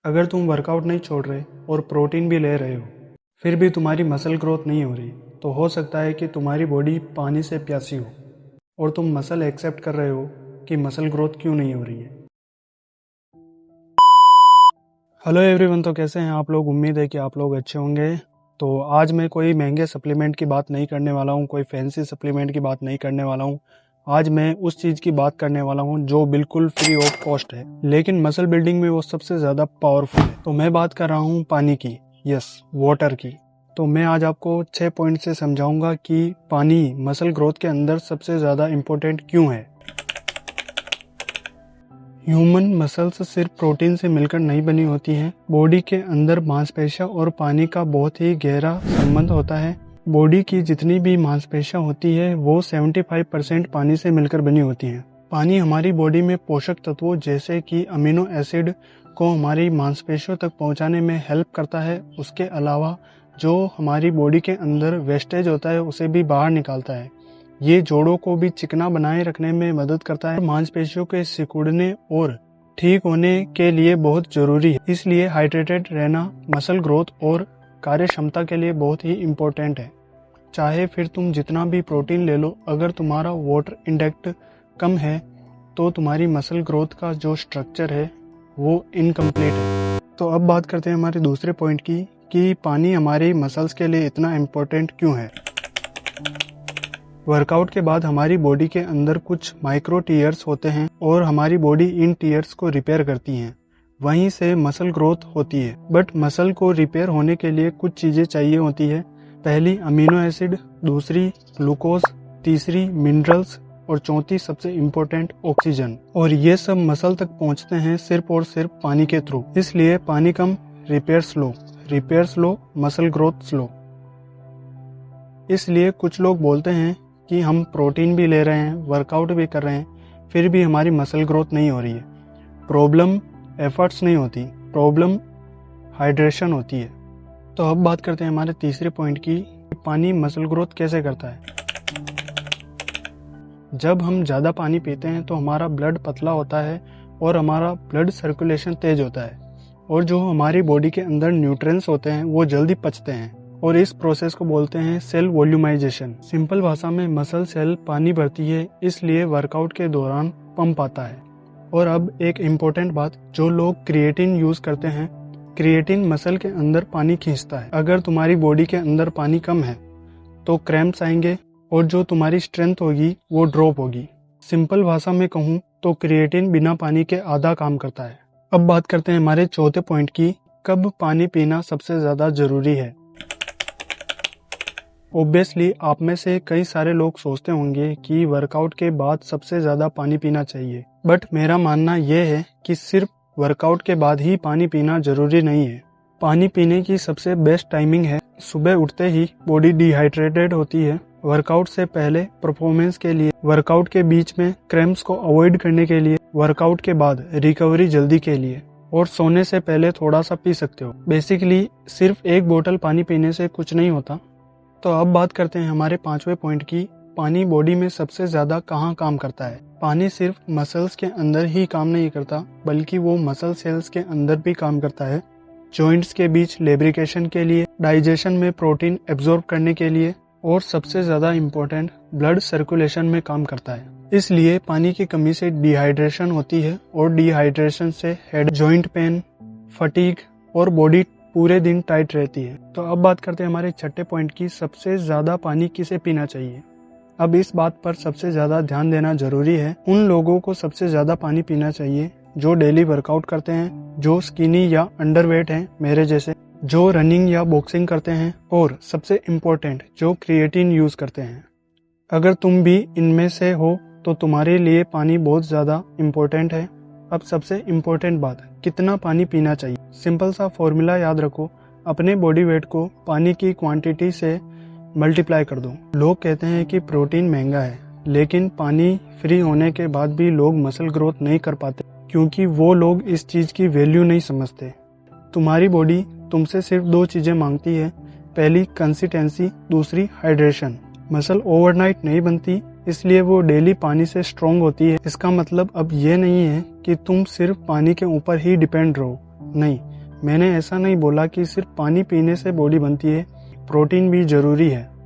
अगर तुम वर्कआउट नहीं छोड़ रहे और प्रोटीन भी ले रहे हो, फिर भी तुम्हारी मसल ग्रोथ नहीं हो रही, तो हो सकता है कि तुम्हारी बॉडी पानी से प्यासी हो और तुम मसल एक्सेप्ट कर रहे हो कि मसल ग्रोथ क्यों नहीं हो रही है। हेलो एवरीवन, तो कैसे हैं आप लोग। उम्मीद है कि आप लोग अच्छे होंगे। तो आज मैं कोई महंगे सप्लीमेंट की बात नहीं करने वाला हूँ, कोई फैंसी सप्लीमेंट की बात नहीं करने वाला हूँ। आज मैं उस चीज़ की बात करने वाला हूँ जो बिल्कुल फ्री ऑफ कॉस्ट है, लेकिन मसल बिल्डिंग में वो सबसे ज़्यादा पावरफुल है। तो मैं बात कर रहा हूँ पानी की, यस, वाटर की। तो मैं आज आपको 6 पॉइंट से समझाऊंगा कि पानी मसल ग्रोथ के अंदर सबसे ज़्यादा इम्पोर्टेंट क्यों है। ह्यूमन मसल्स सिर्फ प्रोटीन से मिलकर नहीं बनी होती हैं। बॉडी के अंदर मांसपेशियां और पानी का बहुत ही गहरा संबंध होता है। बॉडी की जितनी भी मांसपेशियां होती है वो 75% पानी से मिलकर बनी होती हैं। पानी हमारी बॉडी में पोषक तत्वों जैसे कि अमीनो एसिड को हमारी मांसपेशियों तक पहुंचाने में हेल्प करता है। उसके अलावा जो हमारी बॉडी के अंदर वेस्टेज होता है उसे भी बाहर निकालता है। ये जोड़ों को भी चिकना बनाए रखने में मदद करता है। मांसपेशियों के सिकुड़ने और ठीक होने के लिए बहुत जरूरी है। इसलिए हाइड्रेटेड रहना मसल ग्रोथ और कार्य क्षमता के लिए बहुत ही इम्पोर्टेंट है। चाहे फिर तुम जितना भी प्रोटीन ले लो, अगर तुम्हारा वाटर इंटेक्ट कम है तो तुम्हारी मसल ग्रोथ का जो स्ट्रक्चर है वो इनकम्प्लीट है। तो अब बात करते हैं हमारे दूसरे पॉइंट की कि पानी हमारी मसल्स के लिए इतना इम्पोर्टेंट क्यों है। वर्कआउट के बाद हमारी बॉडी के अंदर कुछ माइक्रो टीयर्स होते हैं और हमारी बॉडी इन टीयर्स को रिपेयर करती है। वहीं से मसल ग्रोथ होती है। बट मसल को रिपेयर होने के लिए कुछ चीजें चाहिए होती है। पहली अमीनो एसिड, दूसरी ग्लूकोज, तीसरी मिनरल्स और चौथी सबसे इम्पोर्टेंट ऑक्सीजन। और ये सब मसल तक पहुंचते हैं सिर्फ और सिर्फ पानी के थ्रू। इसलिए पानी कम, repair slow, muscle growth slow. इसलिए कुछ लोग बोलते हैं कि हम प्रोटीन भी ले रहे हैं, वर्कआउट भी कर रहे हैं, फिर भी हमारी मसल ग्रोथ नहीं हो रही है। प्रॉब्लम एफर्ट्स नहीं होती, प्रॉब्लम हाइड्रेशन होती है। तो अब बात करते हैं हमारे तीसरे पॉइंट की, पानी मसल ग्रोथ कैसे करता है। जब हम ज़्यादा पानी पीते हैं तो हमारा ब्लड पतला होता है और हमारा ब्लड सर्कुलेशन तेज होता है, और जो हमारी बॉडी के अंदर न्यूट्रिएंट्स होते हैं वो जल्दी पचते हैं, और इस प्रोसेस को बोलते हैं सेल वॉल्यूमाइजेशन। सिंपल भाषा में मसल सेल पानी भरती है, इसलिए वर्कआउट के दौरान पंप आता है। और अब एक इम्पोर्टेंट बात, जो लोग क्रिएटिन यूज करते हैं, क्रिएटिन मसल के अंदर पानी खींचता है। अगर तुम्हारी बॉडी के अंदर पानी कम है तो क्रैम्प्स आएंगे और जो तुम्हारी स्ट्रेंथ होगी वो ड्रॉप होगी। सिंपल भाषा में कहूँ तो क्रिएटिन बिना पानी के आधा काम करता है। अब बात करते हैं हमारे चौथे पॉइंट की, कब पानी पीना सबसे ज्यादा जरूरी है। ऑब्वियसली आप में से कई सारे लोग सोचते होंगे कि वर्कआउट के बाद सबसे ज्यादा पानी पीना चाहिए, बट मेरा मानना यह है कि सिर्फ वर्कआउट के बाद ही पानी पीना जरूरी नहीं है। पानी पीने की सबसे बेस्ट टाइमिंग है सुबह उठते ही। बॉडी डिहाइड्रेटेड होती है। वर्कआउट से पहले परफॉर्मेंस के लिए, वर्कआउट के बीच में क्रैम्प्स को अवॉइड करने के लिए, वर्कआउट के बाद रिकवरी जल्दी के लिए, और सोने से पहले थोड़ा सा पी सकते हो। बेसिकली सिर्फ एक बोतल पानी पीने से कुछ नहीं होता। तो अब बात करते हैं हमारे पांचवें पॉइंट की, पानी बॉडी में सबसे ज्यादा कहाँ काम करता है। पानी सिर्फ मसल्स के अंदर ही काम नहीं करता, बल्कि वो मसल सेल्स के अंदर भी काम करता है। जॉइंट्स के बीच लेब्रिकेशन के लिए, डाइजेशन में प्रोटीन एब्जॉर्ब करने के लिए, और सबसे ज्यादा इम्पोर्टेंट ब्लड सर्कुलेशन में काम करता है। इसलिए पानी की कमी से डिहाइड्रेशन होती है, और डिहाइड्रेशन से हेड, जॉइंट पेन, फटीग और बॉडी पूरे दिन टाइट रहती है। तो अब बात करते हैं हमारे छठे पॉइंट की, सबसे ज्यादा पानी किसे पीना चाहिए। अब इस बात पर सबसे ज्यादा ध्यान देना जरूरी है। उन लोगों को सबसे ज्यादा पानी पीना चाहिए जो डेली वर्कआउट करते हैं, जो स्किनी या अंडरवेट हैं मेरे जैसे, जो रनिंग या बॉक्सिंग करते हैं, और सबसे इम्पोर्टेंट जो क्रिएटिन यूज करते हैं। अगर तुम भी इनमें से हो तो तुम्हारे लिए पानी बहुत ज्यादा इम्पोर्टेंट है। अब सबसे इम्पोर्टेंट बात, कितना पानी पीना चाहिए। सिंपल सा फॉर्मूला याद रखो, अपने बॉडी वेट को पानी की क्वांटिटी से मल्टीप्लाई कर दो। लोग कहते हैं कि प्रोटीन महंगा है, लेकिन पानी फ्री होने के बाद भी लोग मसल ग्रोथ नहीं कर पाते, क्योंकि वो लोग इस चीज की वैल्यू नहीं समझते। तुम्हारी बॉडी तुमसे सिर्फ दो चीजें मांगती है, पहली कंसिस्टेंसी, दूसरी हाइड्रेशन। मसल ओवरनाइट नहीं बनती, इसलिए वो डेली पानी से स्ट्रॉन्ग होती है। इसका मतलब अब ये नहीं है कि तुम सिर्फ पानी के ऊपर ही डिपेंड रहो, नहीं, मैंने ऐसा नहीं बोला कि सिर्फ पानी पीने से बॉडी बनती है, प्रोटीन भी जरूरी है।